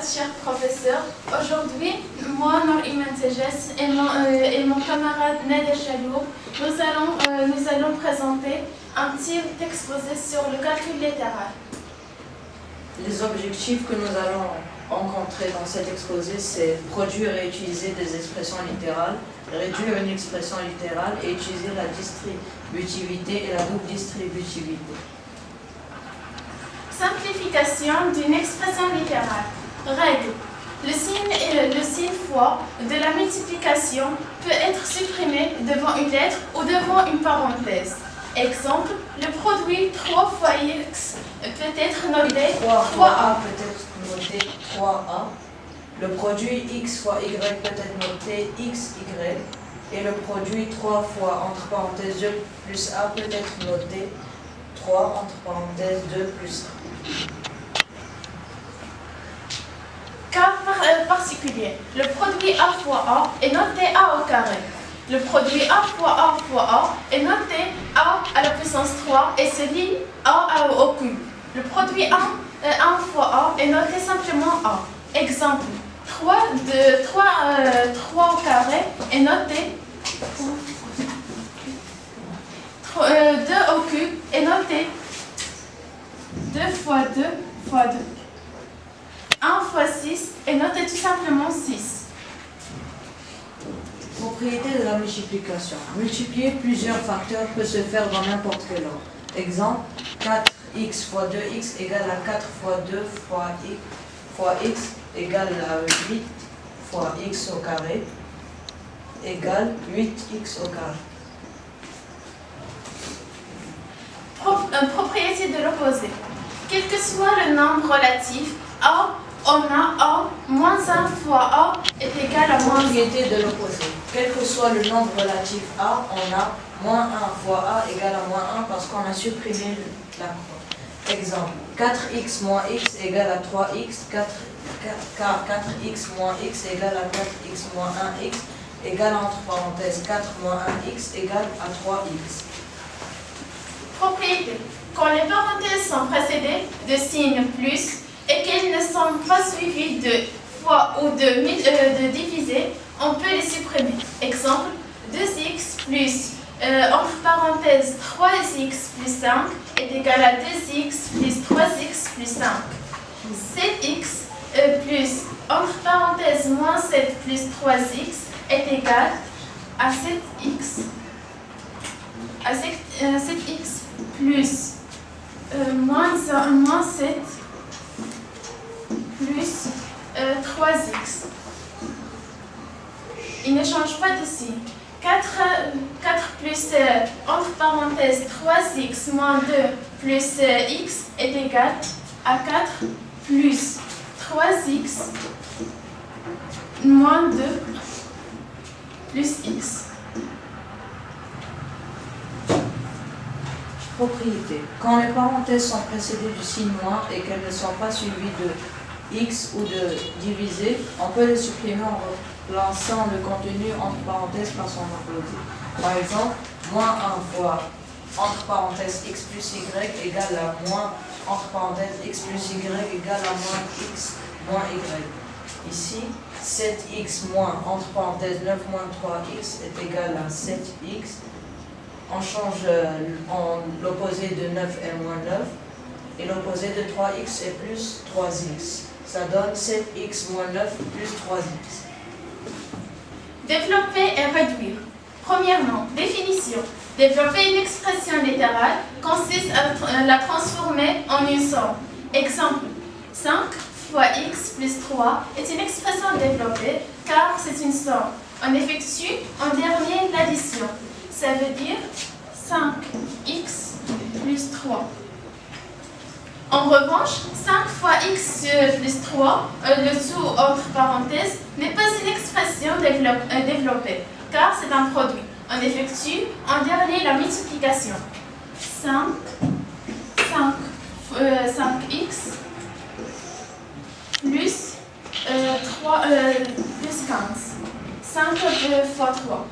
camarades, chers professeurs. Aujourd'hui, moi, Nour Iman Tejes et mon camarade Nadia Chalour, nous allons présenter un petit exposé sur le calcul littéral. Les objectifs que nous allons rencontrer dans cet exposé, c'est produire et utiliser des expressions littérales, réduire une expression littérale et utiliser la distributivité et la double distributivité. Simplification d'une expression littérale. Règle. Le signe fois de la multiplication peut être supprimé devant une lettre ou devant une parenthèse. Exemple, le produit 3 fois x peut être noté 3a peut être noté 3a. Le produit x fois y peut être noté xy. Et le produit 3 fois entre parenthèses 2 plus a peut être noté 3 entre parenthèses 2 plus a. Cas particulier. Le produit a fois a est noté a au carré. Le produit a fois a est noté a à la puissance 3 et se lit a au cube. Le produit 1 fois a est noté simplement a. Exemple, 3 au carré est noté 2 au cube est noté 2 fois 2 fois 2. 1 fois 6 est noté tout simplement 6. Propriété de la multiplication. Multiplier plusieurs facteurs peut se faire dans n'importe quel ordre. Exemple, 4x fois 2x égale à 4 fois 2 fois x égale à 8 fois x au carré égale 8x au carré. Propriété de l'opposé. Quel que soit le nombre relatif, a, on a a moins 1 fois a est égal à moins 1. Propriété de l'opposé. Quel que soit le nombre relatif a, on a moins 1 fois a égale à moins 1 parce qu'on a supprimé la croix. Exemple, 4x moins x égale à 3x, 4x moins x égale à 4x moins 1x égale entre parenthèses 4 moins 1x égale à 3x. Propriété. Quand les parenthèses sont précédées de signes plus et qu'elles ne sont pas suivies de fois ou de diviser, on peut les supprimer. Exemple, 2x plus, entre parenthèses, 3x plus 5 est égal à 2x plus 3x plus 5. 7x plus, entre parenthèses, moins 7 plus 3x est égal à 7x. À 7x plus moins 7 plus 3x. Il ne change pas de signe. 4 plus, entre parenthèses, 3x moins 2 plus x est égal à 4 plus 3x moins 2 plus x. Propriété. Quand les parenthèses sont précédées du signe moins et qu'elles ne sont pas suivies de x ou de divisé, on peut les supprimer en remplaçant le contenu entre parenthèses par son opposé. Par exemple, moins 1 fois entre parenthèses x plus y égale à moins entre parenthèses x plus y égale à moins x moins y. Ici, 7x moins entre parenthèses 9 moins 3x est égal à 7x. On change l'opposé de 9 est moins 9 et l'opposé de 3x est plus 3x. Ça donne 7x moins 9 plus 3x. Développer et réduire. Premièrement, définition. Développer une expression littérale consiste à la transformer en une somme. Exemple, 5 fois x plus 3 est une expression développée car c'est une somme. On effectue en dernier l'addition. Ça veut dire 5x plus 3. En revanche, 5 fois x plus 3, le tout entre parenthèses, n'est pas une expression développée, car c'est un produit. On effectue en dernier la multiplication. 5x plus 15. 5 fois 3.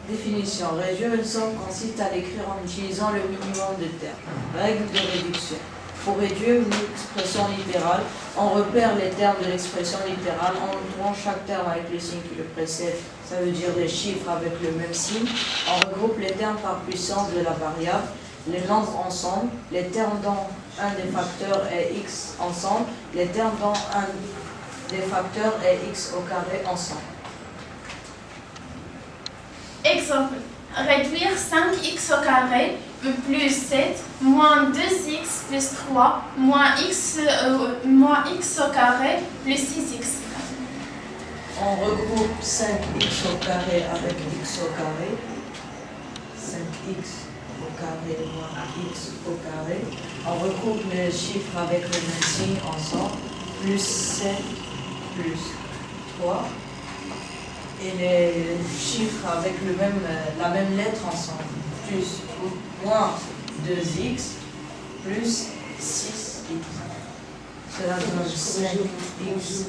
Définition. Réduire une somme consiste à l'écrire en utilisant le minimum de termes. Règle de réduction. Pour réduire une expression littérale, on repère les termes de l'expression littérale en entourant chaque terme avec le signe qui le précède, ça veut dire des chiffres avec le même signe. On regroupe les termes par puissance de la variable, les nombres ensemble, les termes dont un des facteurs est x ensemble, les termes dont un des facteurs est x au carré ensemble. Exemple, réduire 5x au carré plus 7 moins 2x plus 3 moins x au carré plus 6x. On regroupe 5x au carré avec x au carré, 5x au carré moins x au carré. On regroupe les chiffres avec le même signe ensemble, plus 7 plus 3. Et les chiffres avec la même lettre ensemble, plus ou moins 2x plus 6x. Cela donne 5x,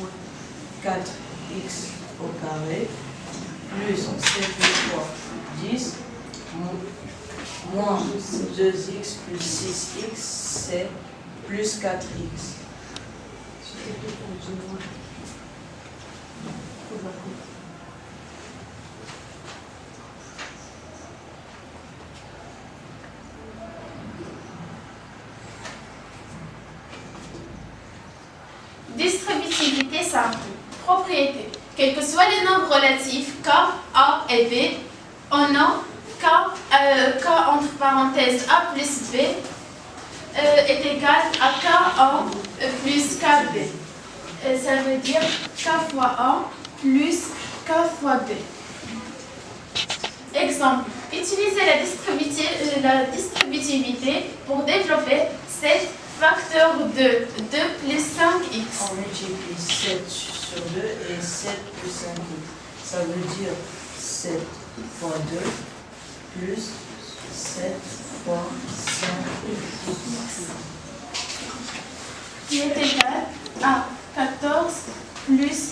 4x au carré, plus 7 plus 3, 10, moins 2x plus 6x, c'est plus 4x. Distributivité simple. Propriété. Quels que soient les nombres relatifs K, A et B, on a K entre parenthèses A plus B est égal à KA plus KB. Ça veut dire K fois A plus K fois B. Exemple. Utilisez la distributivité pour développer 7 facteur de 2 plus 5x. On multiplie 7 sur 2 et 7 plus 5x. Ça veut dire 7 fois 2 plus 7 fois 5x. Qui est égal à 14 plus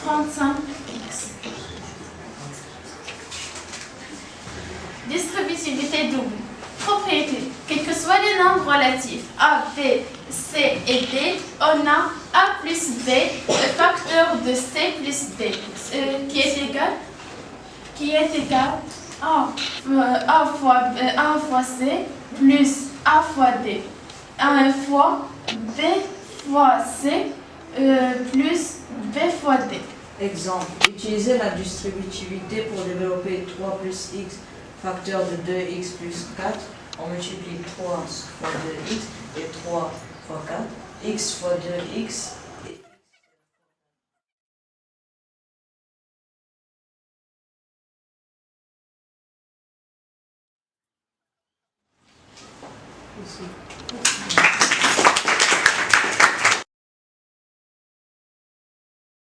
35x. Distributivité double. Propriété. Quels que soient les nombres relatifs A, B, C et D, on a A plus B, facteur de C plus D, qui est égal à A fois C plus A fois D, fois B fois C plus B fois D. Exemple. Utilisez la distributivité pour développer 3 plus x facteur de 2x plus 4. On multiplie 3 fois 2x et 3 fois 4. X fois 2x. Ici.